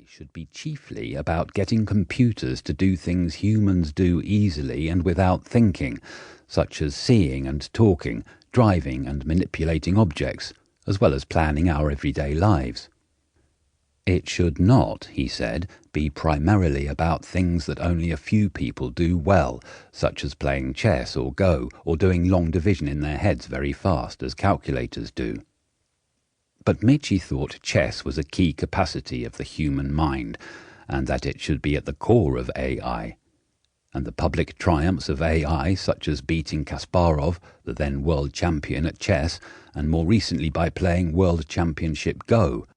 should be chiefly about getting computers to do things humans do easily and without thinking, such as seeing and talking, driving and manipulating objects, as well as planning our everyday lives. It should not, he said, be primarily about things that only a few people do well, such as playing chess or Go, or doing long division in their heads very fast, as calculators do. But Michi thought chess was a key capacity of the human mind, and that it should be at the core of AI. And the public triumphs of AI, such as beating Kasparov, the then world champion at chess, and more recently by playing World Championship Go,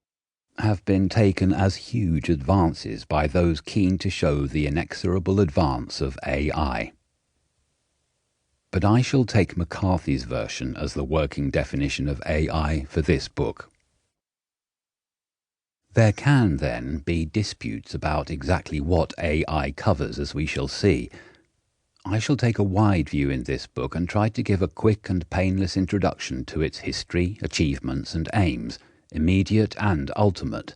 have been taken as huge advances by those keen to show the inexorable advance of AI. But I shall take McCarthy's version as the working definition of AI for this book. There can, then, be disputes about exactly what AI covers, as we shall see. I shall take a wide view in this book and try to give a quick and painless introduction to its history, achievements and aims, immediate and ultimate.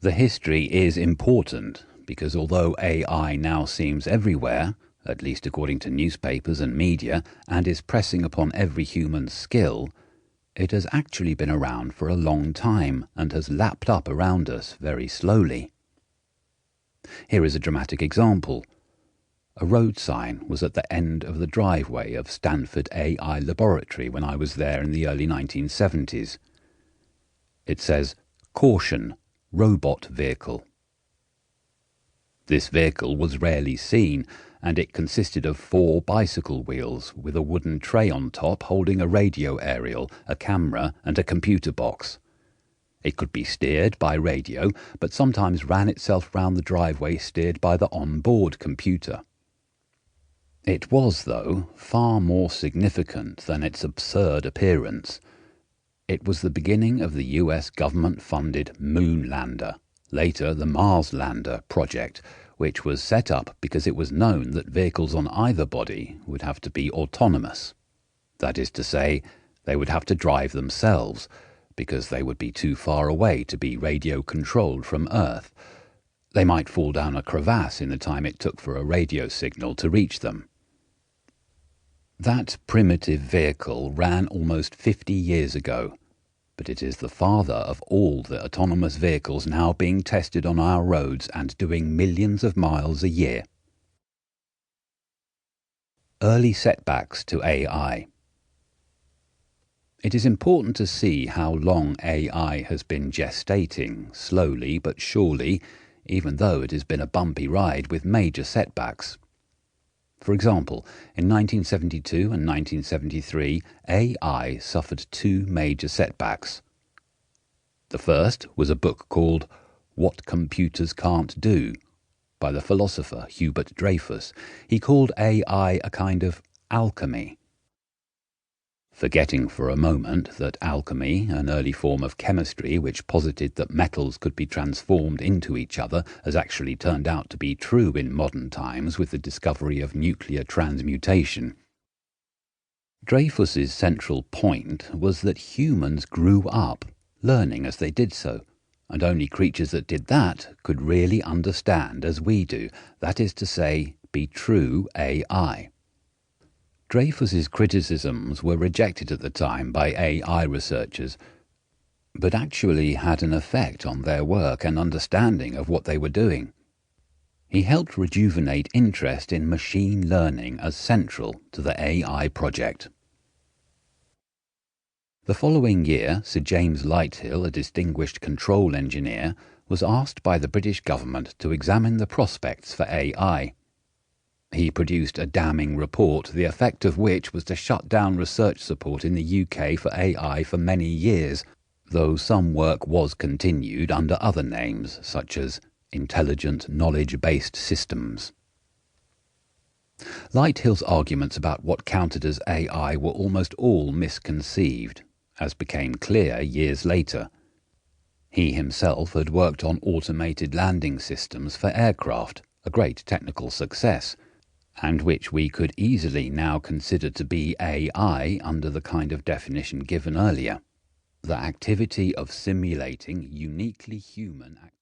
The history is important because although AI now seems everywhere, at least according to newspapers and media, and is pressing upon every human's skill, it has actually been around for a long time and has lapped up around us very slowly. Here is a dramatic example. A road sign was at the end of the driveway of Stanford AI Laboratory when I was there in the early 1970s. It says, "Caution, robot vehicle." This vehicle was rarely seen, and it consisted of 4 bicycle wheels with a wooden tray on top holding a radio aerial, a camera and a computer box. It could be steered by radio, but sometimes ran itself round the driveway steered by the on-board computer. It was, though, far more significant than its absurd appearance. It was the beginning of the US government-funded Moon Lander, later the Mars Lander project, which was set up because it was known that vehicles on either body would have to be autonomous. That is to say, they would have to drive themselves, because they would be too far away to be radio-controlled from Earth. They might fall down a crevasse in the time it took for a radio signal to reach them. That primitive vehicle ran almost 50 years ago, but it is the father of all the autonomous vehicles now being tested on our roads and doing millions of miles a year. Early setbacks to AI. It is important to see how long AI has been gestating, slowly but surely, even though it has been a bumpy ride with major setbacks. For example, in 1972 and 1973, AI suffered 2 major setbacks. The first was a book called What Computers Can't Do by the philosopher Hubert Dreyfus. He called AI a kind of alchemy. Forgetting for a moment that alchemy, an early form of chemistry which posited that metals could be transformed into each other, has actually turned out to be true in modern times with the discovery of nuclear transmutation. Dreyfus's central point was that humans grew up, learning as they did so, and only creatures that did that could really understand as we do, that is to say, be true AI. Dreyfus's criticisms were rejected at the time by AI researchers, but actually had an effect on their work and understanding of what they were doing. He helped rejuvenate interest in machine learning as central to the AI project. The following year, Sir James Lighthill, a distinguished control engineer, was asked by the British government to examine the prospects for AI. He produced a damning report, the effect of which was to shut down research support in the UK for AI for many years, though some work was continued under other names, such as Intelligent Knowledge-Based Systems. Lighthill's arguments about what counted as AI were almost all misconceived, as became clear years later. He himself had worked on automated landing systems for aircraft, a great technical success, and which we could easily now consider to be AI under the kind of definition given earlier, the activity of simulating uniquely human activity.